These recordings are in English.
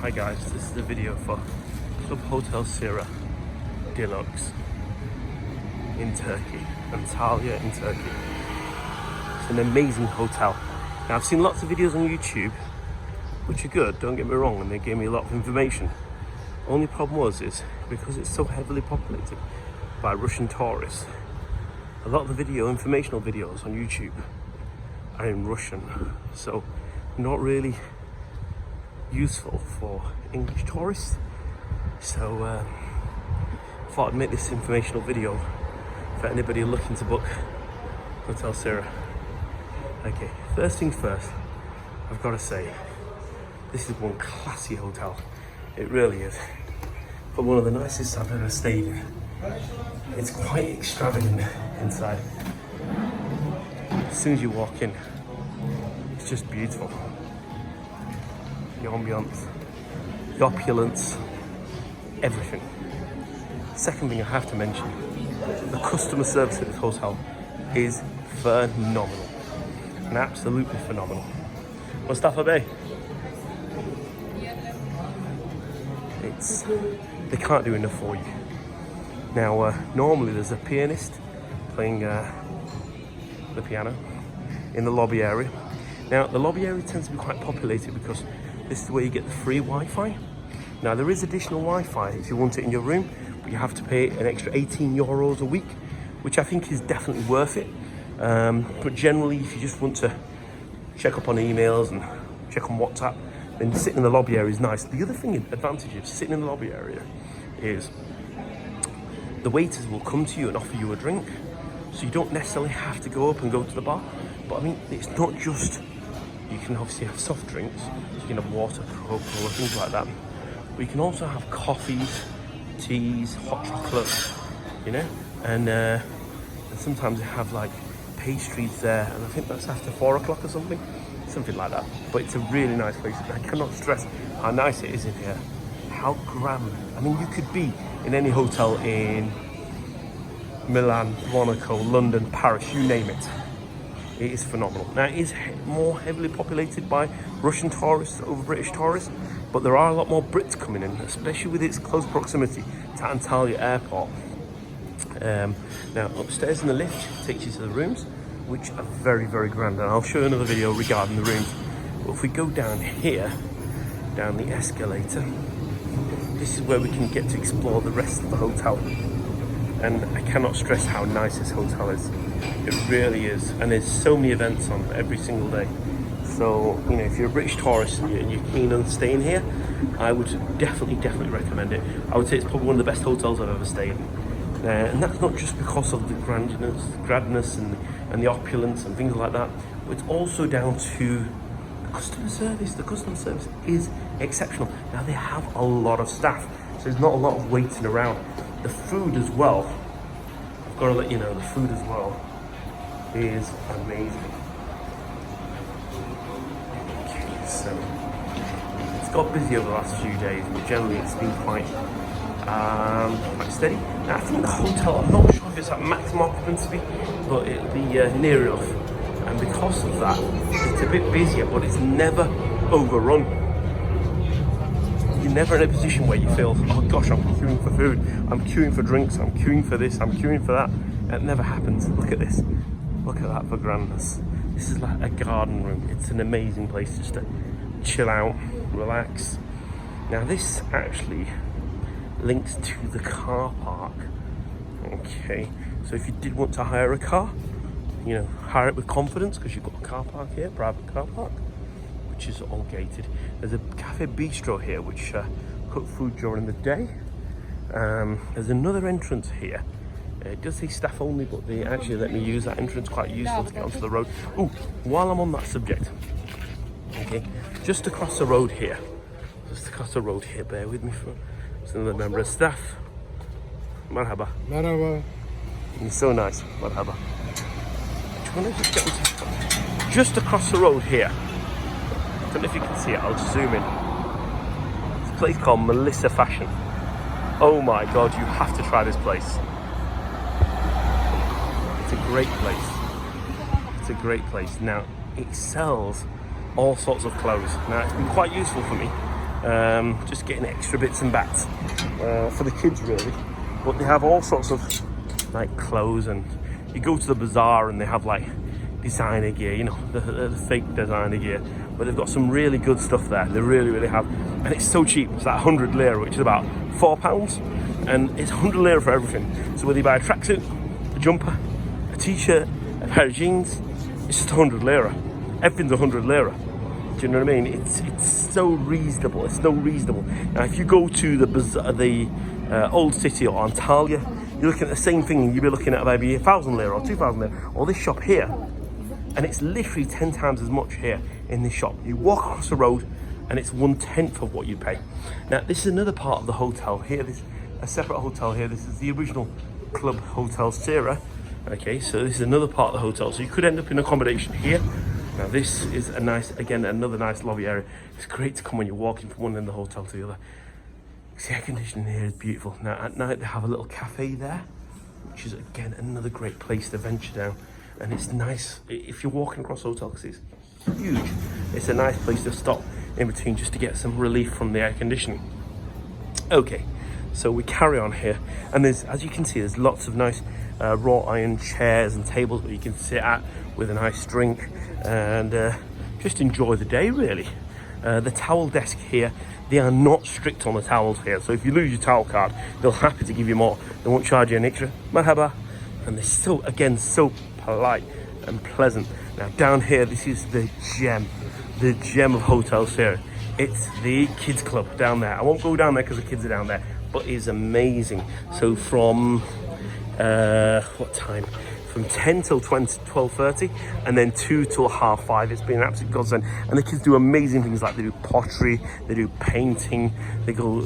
Hi guys, this is the video for Club Hotel Sera Deluxe in Turkey, Antalya in Turkey. It's an amazing hotel. Now I've seen lots of videos on YouTube, which are good, don't get me wrong, and they gave me a lot of information. Only problem is because it's so heavily populated by Russian tourists, a lot of the informational videos on YouTube are in Russian, so not really useful for English tourists. So I thought I'd make this informational video for anybody looking to book Hotel Sera. Okay, first things first, I've got to say, this is one classy hotel. It really is. But one of the nicest I've ever stayed in. It's quite extravagant inside. As soon as you walk in, it's just beautiful. The ambiance, the opulence, everything. Second thing I have to mention, the customer service at this hotel is phenomenal. And absolutely phenomenal. Mustafa Bey. They can't do enough for you. Now, normally there's a pianist playing the piano in the lobby area. Now, the lobby area tends to be quite populated because this is where you get the free Wi-Fi. Now, there is additional Wi-Fi if you want it in your room, but you have to pay an extra 18 euros a week, which I think is definitely worth it. But generally, if you just want to check up on emails and check on WhatsApp, then sitting in the lobby area is nice. The other advantage of sitting in the lobby area is the waiters will come to you and offer you a drink, so you don't necessarily have to go up and go to the bar. But I mean, it's not just, you can obviously have soft drinks, so you can have water, Coca-Cola, things like that. But you can also have coffees, teas, hot chocolate, you know, and sometimes they have like pastries there, and I think that's after 4 o'clock or something like that. But it's a really nice place. I cannot stress how nice it is in here, how grand. I mean, you could be in any hotel in Milan, Monaco, London, Paris, you name it. It is phenomenal. Now, it is more heavily populated by Russian tourists over British tourists, but there are a lot more Brits coming in, especially with its close proximity to Antalya Airport. Now, upstairs in the lift takes you to the rooms, which are very, very grand, and I'll show you another video regarding the rooms. But if we go down here, down the escalator, this is where we can get to explore the rest of the hotel. And I cannot stress how nice this hotel is. It really is. And there's so many events on every single day. So, you know, if you're a British tourist and you're keen on staying here, I would definitely recommend it. I would say it's probably one of the best hotels I've ever stayed in. And that's not just because of the grandness and the opulence and things like that, but it's also down to the customer service. The customer service is exceptional. Now, they have a lot of staff, so there's not a lot of waiting around. The food as well, I've got to let you know, the food as well is amazing. Okay, so it's got busy over the last few days, but generally it's been quite steady. Now, I think the hotel, I'm not sure if it's at maximum occupancy, but it'll be near enough. And because of that, it's a bit busier, but it's never overrun. You're never in a position where you feel, oh gosh, I'm queuing for food, I'm queuing for drinks, I'm queuing for this, I'm queuing for that. It never happens. Look at this. Look at that for grandness. This is like a garden room. It's an amazing place just to chill out, relax. Now, this actually links to the car park. Okay, so if you did want to hire a car, you know, hire it with confidence, because you've got a car park here, private car park, which is all gated. There's a cafe bistro here which cook food during the day. There's another entrance here. It does say staff only, but they actually let me use that entrance, quite useful to get onto the road. Oh, while I'm on that subject, okay, just across the road here, bear with me for another member of staff. Merhaba. Merhaba. He's so nice. Merhaba. Just across the road here. I don't know if you can see it, I'll just zoom in. It's a place called Melissa Fashion. Oh my god, you have to try this place. It's a great place. It's a great place. Now, it sells all sorts of clothes. Now, it's been quite useful for me just getting extra bits and bats for the kids really. But they have all sorts of like clothes, and you go to the bazaar and they have like designer gear, you know, the fake designer gear, but they've got some really good stuff there. They really have, and it's so cheap. It's like 100 lira, which is about £4, and it's 100 lira for everything. So whether you buy a tracksuit, a jumper, a t-shirt, a pair of jeans, it's just 100 lira. Everything's 100 lira. Do you know what I mean? It's so reasonable. It's so reasonable. Now, if you go to the old city or Antalya, you're looking at the same thing, and you'll be looking at maybe 1,000 lira or 2,000 lira, or this shop here, and it's literally 10 times as much here in this shop. You walk across the road, and it's 1/10 of what you pay. Now, this is another part of the hotel here. This is a separate hotel here. This is the original club hotel Sera. Okay, so this is another part of the hotel. So you could end up in accommodation here. Now, this is a nice, again, another nice lobby area. It's great to come when you're walking from one end of the hotel to the other. The air conditioning here is beautiful. Now, at night they have a little cafe there, which is again another great place to venture down. And it's nice if you're walking across the hotel, because it's huge. It's a nice place to stop in between just to get some relief from the air conditioning. Okay, so we carry on here, and there's, as you can see, there's lots of nice wrought iron chairs and tables where you can sit at with a nice drink and just enjoy the day really. The towel desk here, they are not strict on the towels here, so if you lose your towel card, they'll happy to give you more. They won't charge you an extra. Marhaba. And they're so, again, so polite and pleasant. Now down here, this is the gem of Hotel Sera. It's the kids club down there. I won't go down there because the kids are down there, but it's amazing. So from what time? From 10 till 12:30, and then 2 till 5:30. It's been an absolute godsend. And the kids do amazing things, like they do pottery, they do painting, they go,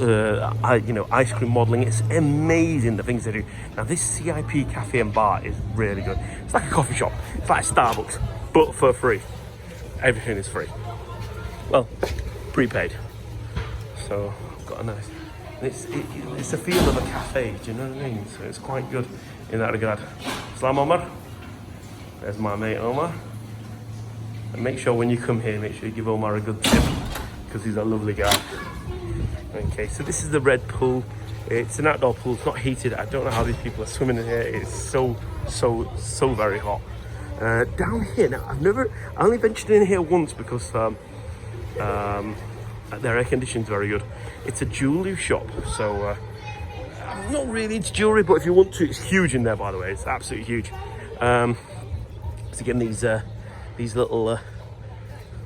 ice cream modelling. It's amazing the things they do. Now, this CIP cafe and bar is really good. It's like a coffee shop. It's like Starbucks, but for free. Everything is free. Well, prepaid. So I've got a nice. It's a feel of a cafe. Do you know what I mean? So it's quite good in that regard. Salam Omar. There's my mate Omar. And make sure when you come here, make sure you give Omar a good tip, because he's a lovely guy. Okay, so this is the red pool. It's an outdoor pool. It's not heated. I don't know how these people are swimming in here. It's so very hot. Down here now, I only ventured in here once because their air conditioning's very good. It's a jewellery shop, so I'm not really into jewellery, but if you want to, it's huge in there, by the way. It's absolutely huge. So again, these little, I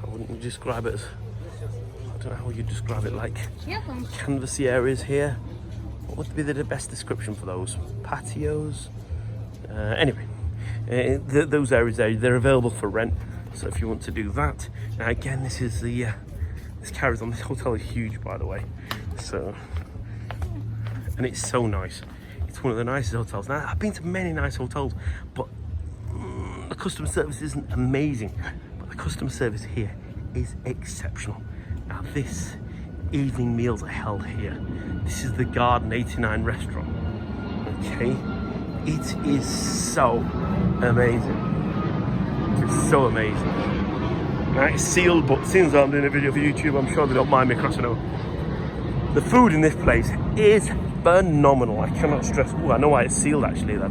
wouldn't describe it as, I don't know how you describe it, like canvassy areas here. What would be the best description for those? Patios? Anyway, those areas there, they're available for rent. So if you want to do that. Now again, this is the, this carries on. This hotel is huge, by the way. So, and it's so nice. It's one of the nicest hotels. Now, I've been to many nice hotels, but the customer service isn't amazing. But the customer service here is exceptional. Now, this evening meals are held here. This is the Garden 89 restaurant. Okay, it is so amazing. It's so amazing. Now, it's sealed, but since I'm doing a video for YouTube, I'm sure they don't mind me crossing over. The food in this place is phenomenal. I cannot stress. Oh, I know why it's sealed actually. They're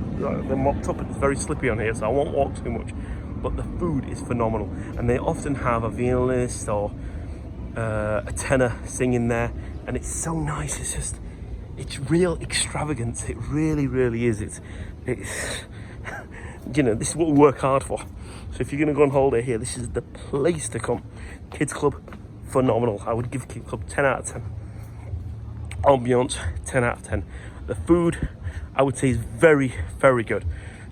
mopped up. It's very slippy on here, so I won't walk too much. But the food is phenomenal, and they often have a violinist or a tenor singing there, and it's so nice. It's real extravagance. It really is. It's you know, this is what we work hard for. So if you're going to go on holiday here, this is the place to come. Kids Club, phenomenal. I would give Kids Club 10 out of 10. Ambiance, 10 out of 10. The food, I would say, is very good.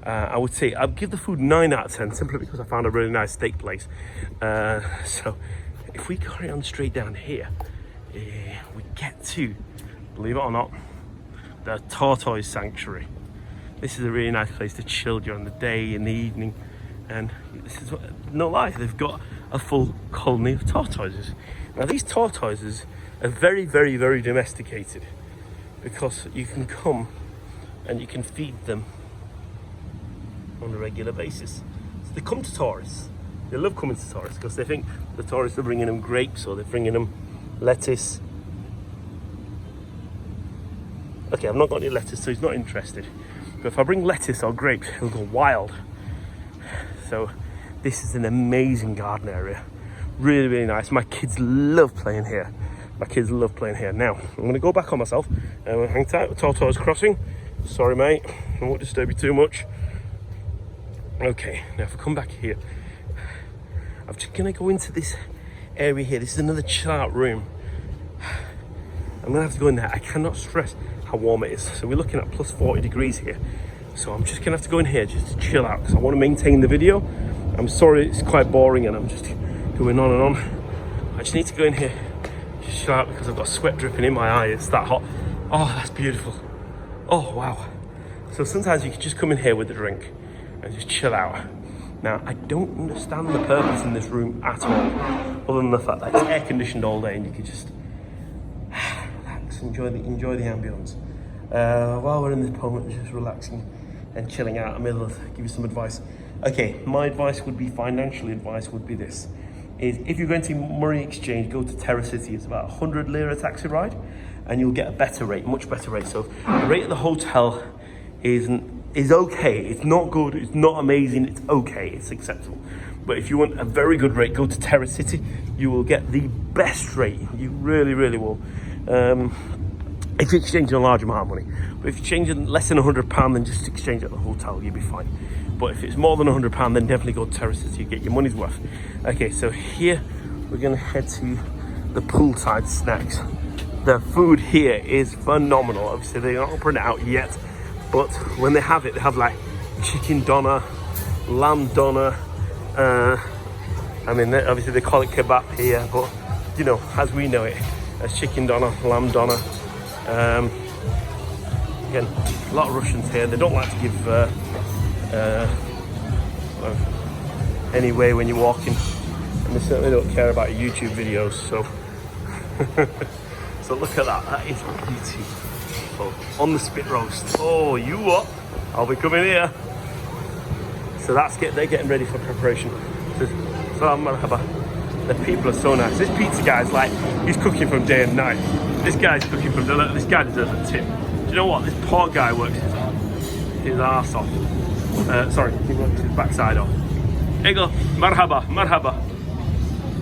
I would say I'd give the food 9 out of 10, simply because I found a really nice steak place. So if we carry on straight down here, we get to, believe it or not, the Tortoise Sanctuary. This is a really nice place to chill during the day, in the evening, and this is no lie, they've got a full colony of tortoises. Now, these tortoises are very domesticated, because you can come and you can feed them on a regular basis. So they come to tourists. They love coming to tourists because they think the tourists are bringing them grapes, or they're bringing them lettuce, Okay, I've not got any lettuce, so he's not interested. But if I bring lettuce or grapes, he'll go wild. So this is an amazing garden area. Really, really nice. My kids love playing here. Now, I'm going to go back on myself. Hang tight, Tortoise crossing. Sorry, mate. I won't disturb you too much. Okay, now if I come back here, I'm just going to go into this area here. This is another chill out room. I'm going to have to go in there. I cannot stress how warm it is. So we're looking at plus 40 degrees here. So I'm just going to have to go in here just to chill out because I want to maintain the video. I'm sorry, it's quite boring and I'm just going on and on. I just need to go in here, just chill out because I've got sweat dripping in my eye. It's that hot. Oh, that's beautiful. Oh, wow. So sometimes you can just come in here with a drink and just chill out. Now, I don't understand the purpose in this room at all, other than the fact that it's air conditioned all day and you can just relax, enjoy the ambience. While we're in this moment, just relaxing and chilling out, I'm able to give you some advice. Okay, my advice would be, financial advice would be this, is if you're going to Murray Exchange, go to Terra City. It's about 100 lira taxi ride and you'll get a better rate, much better rate. So the rate at the hotel is okay. It's not good, it's not amazing, it's okay, it's acceptable. But if you want a very good rate, go to Terra City. You will get the best rate. You really, really will. If you're exchanging a large amount of money. But if you're exchanging less than £100, then just exchange at the hotel, you'll be fine. But if it's more than £100, then definitely go to Terra City, you get your money's worth. Okay, so here we're gonna head to the poolside snacks. The food here is phenomenal. Obviously they're not putting it out yet, but when they have it, they have like chicken doner, lamb doner. I mean, obviously they call it kebab here, but you know, as we know it, as chicken doner, lamb doner. Again, a lot of Russians here. They don't like to give any way when you're walking, and they certainly don't care about your YouTube videos. So, so look at that. That is beautiful. On the spit roast. Oh, you what? I'll be coming here. So they're getting ready for preparation. So the people are so nice. This pizza guy's like, he's cooking from day and night. This guy's cooking from day. This guy deserves a tip. Do you know what? This poor guy works his arse off. Sorry, he works his backside off. Here you go. Marhaba.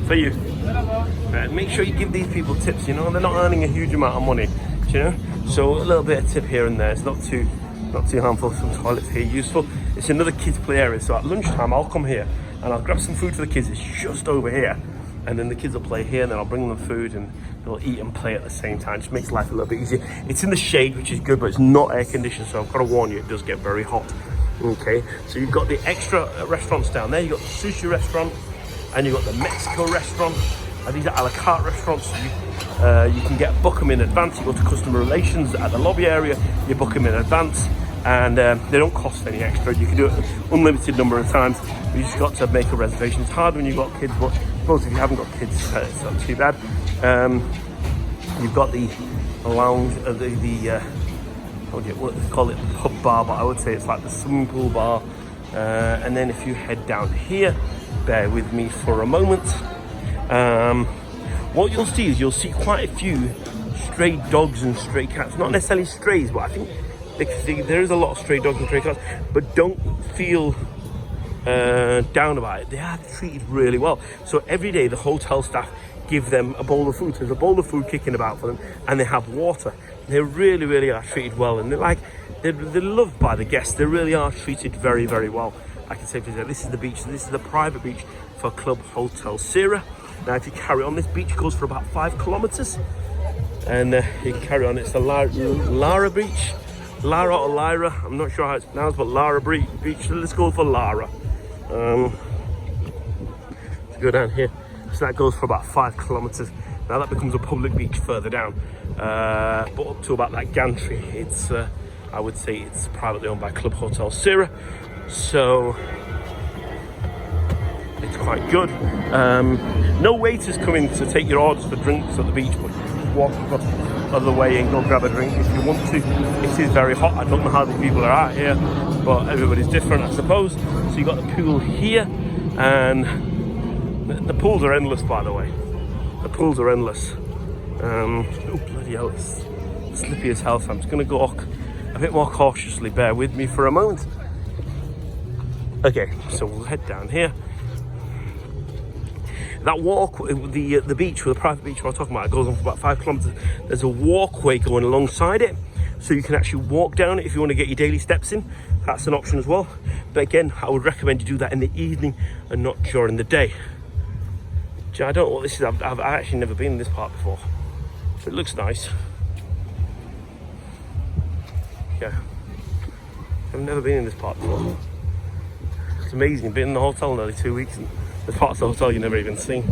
For you. Make sure you give these people tips, you know, they're not earning a huge amount of money, you know? So a little bit of tip here and there. It's not too harmful. Some toilets here useful. It's another kids play area, so at lunchtime I'll come here and I'll grab some food for the kids. It's just over here, and then the kids will play here, and then I'll bring them food and they'll eat and play at the same time. It just makes life a little bit easier. It's in the shade, which is good, but it's not air conditioned, so I've got to warn you, it does get very hot. Okay, so you've got the extra restaurants down there. You've got the sushi restaurant and you've got the Mexico restaurant. And these are a la carte restaurants. You can book them in advance. You go to customer relations at the lobby area, you book them in advance, and they don't cost any extra. You can do it an unlimited number of times. You just got to make a reservation. It's hard when you've got kids, but I suppose if you haven't got kids, it's not too bad. You've got the lounge, what do you call it, the pub bar, but I would say it's like the swimming pool bar. And then if you head down here, bear with me for a moment. What you'll see is quite a few stray dogs and stray cats. Not necessarily strays, but I think there is a lot of stray dogs and stray cats. But don't feel down about it. They are treated really well. So every day the hotel staff give them a bowl of food. So there's a bowl of food kicking about for them, and they have water. They really, really are treated well, and they're loved by the guests. They really are treated very, very well. I can safely say this is the beach. This is the private beach for Club Hotel Sera. Now, if you carry on, this beach goes for about 5 kilometers, and you can carry on. It's the Lara Beach, Lara or Lyra. I'm not sure how it's pronounced, but Lara Beach. Let's go for Lara. Let's go down here. So that goes for about 5 kilometers. Now that becomes a public beach further down, but up to about that gantry, it's I would say it's privately owned by Club Hotel Sera, so it's quite good. No waiters coming to take your orders for drinks at the beach, but just walk across the other way and go grab a drink if you want to. It is very hot. I don't know how the people are out here, but everybody's different, I suppose. So you've got the pool here, and the pools are endless, by the way. The pools are endless. Oh, bloody hell, it's slippy as hell, so I'm just going to walk a bit more cautiously. Bear with me for a moment. Okay, so we'll head down here. That walk, the beach, or the private beach I was talking about, it goes on for about 5 kilometers. There's a walkway going alongside it, so you can actually walk down it if you want to get your daily steps in. That's an option as well. But again, I would recommend you do that in the evening and not during the day. I don't know what this is. I've actually never been in this part before. But it looks nice. Yeah. I've never been in this part before. It's amazing. Been in the hotel nearly 2 weeks and there's parts of the hotel you've never even seen.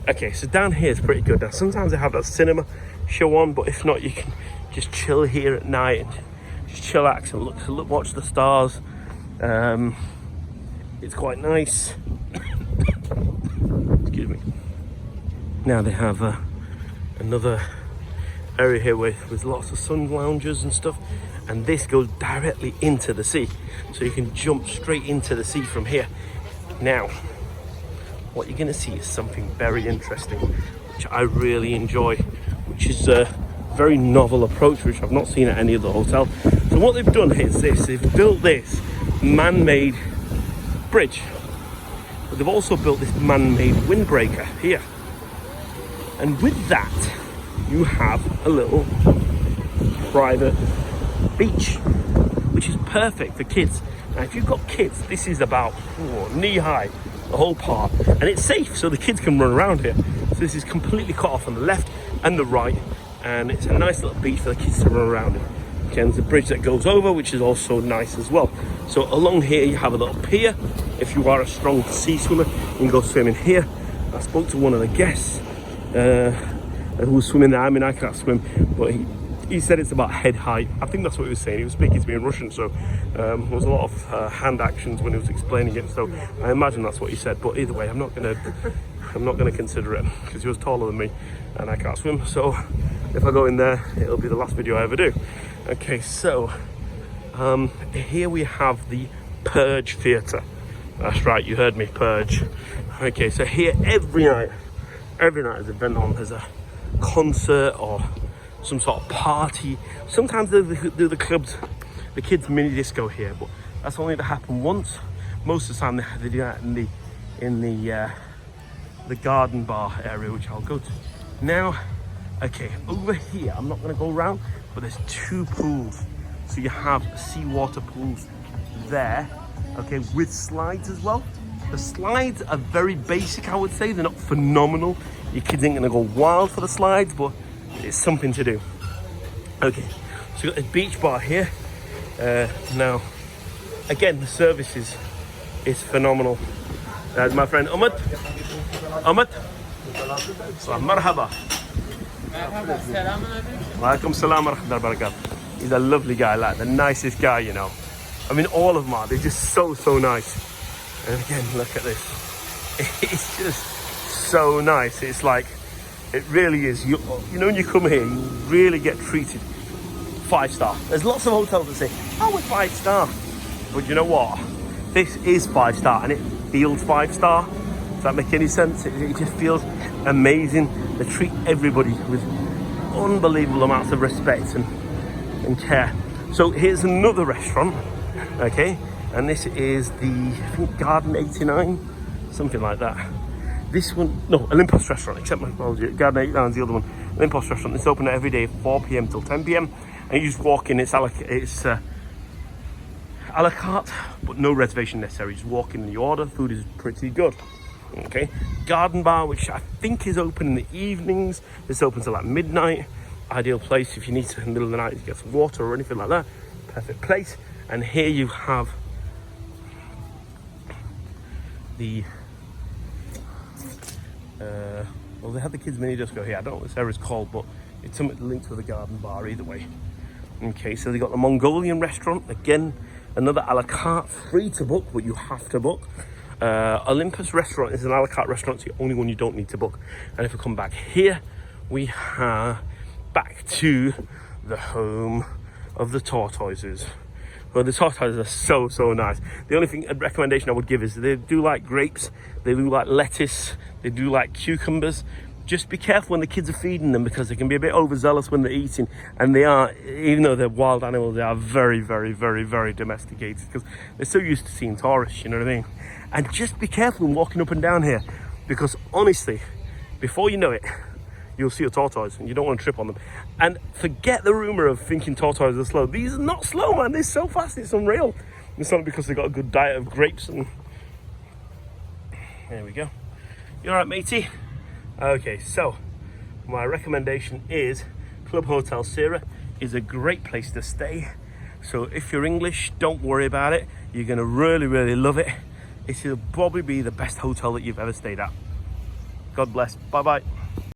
Okay, so down here is pretty good. Now, sometimes they have that cinema show on, but if not, you can just chill here at night and just chillax and look, watch the stars. It's quite nice. Excuse me. Now they have another area here with lots of sun loungers and stuff, and this goes directly into the sea, so you can jump straight into the sea from here. Now, what you're going to see is something very interesting, which I really enjoy, which is a very novel approach, which I've not seen at any other hotel. So what they've done is this: they've built this man-made bridge, but they've also built this man-made windbreaker here. And with that, you have a little private beach, which is perfect for kids. Now, if you've got kids, this is about knee-high, the whole part, and it's safe, so the kids can run around here. So this is completely cut off on the left and the right, and it's a nice little beach for the kids to run around in. Again, there's a bridge that goes over, which is also nice as well. So along here, you have a little pier. If you are a strong sea swimmer, you can go swimming here. I spoke to one of the guests who was swimming there. I mean, I can't swim, but he said it's about head height. I think that's what he was saying. He was speaking to me in Russian, so there was a lot of hand actions when he was explaining it. So I imagine that's what he said. But either way, I'm not gonna consider it because he was taller than me, and I can't swim. So if I go in there, it'll be the last video I ever do. Okay, so here we have the Purge Theatre. That's right, you heard me, Purge. Okay, so here every night there's an event on. There's a concert or some sort of party. Sometimes they do the clubs, the kids mini disco here, but that's only to happen once. Most of the time they do that in the garden bar area, which I'll go to now. Okay, over here, I'm not going to go around, but there's 2 pools. So you have seawater pools there, okay, with slides as well. The slides are very basic, I would say. They're not phenomenal. Your kids ain't going to go wild for the slides, but it's something to do. Okay, so you've got this beach bar here. Now, again, the service is phenomenal. There's my friend Ahmed. Ahmed. Marhaba. Walaikum salam wa rahmatullahi wa barakatuh. He's a lovely guy, like the nicest guy, you know. I mean, all of them are. They're just so nice. And again, look at this. It's just so nice. It's like, it really is. You know, when you come here, you really get treated 5-star. There's lots of hotels that say, oh, we're 5-star. But you know what? This is 5-star, and it feels 5-star. Does that make any sense? It just feels amazing. They treat everybody with unbelievable amounts of respect and care. So here's another restaurant, okay? And this is the, I think, Garden 89, something like that. This one, no, Olympus restaurant, except my apology. Garden 89 is the other one. Olympus restaurant. It's open every day, 4 p.m. till 10 p.m. And you just walk in. It's a la carte, but no reservation necessary. Just walk in and you order. Food is pretty good. Okay, Garden Bar, which I think is open in the evenings. It's open till like midnight. Ideal place if you need to in the middle of the night to get some water or anything like that. Perfect place. And here you have the well, they have the kids mini disco here. I don't know what this area is called, but it's something linked with the Garden Bar either way. Okay, so they got the Mongolian restaurant, again another a la carte, free to book, but you have to book. Olympus restaurant is an a la carte restaurant. It's the only one you don't need to book. And if we come back here, we have back to the home of the tortoises. Well, the tortoises are so nice. The only recommendation I would give is they do like grapes, they do like lettuce, they do like cucumbers, Just be careful when the kids are feeding them, because they can be a bit overzealous when they're eating, and they are, even though they're wild animals, they are very, very, very, very domesticated, because they're so used to seeing tourists, you know what I mean? And just be careful when walking up and down here, because honestly, before you know it, you'll see a tortoise and you don't want to trip on them. And forget the rumor of thinking tortoises are slow. These are not slow, man. They're so fast, it's unreal. It's not because they've got a good diet of grapes and... There we go. You all right, matey? Okay, so my recommendation is Club Hotel Sera is a great place to stay. So if you're English, don't worry about it. You're gonna really, really love it. It will probably be the best hotel that you've ever stayed at. God bless. Bye-bye.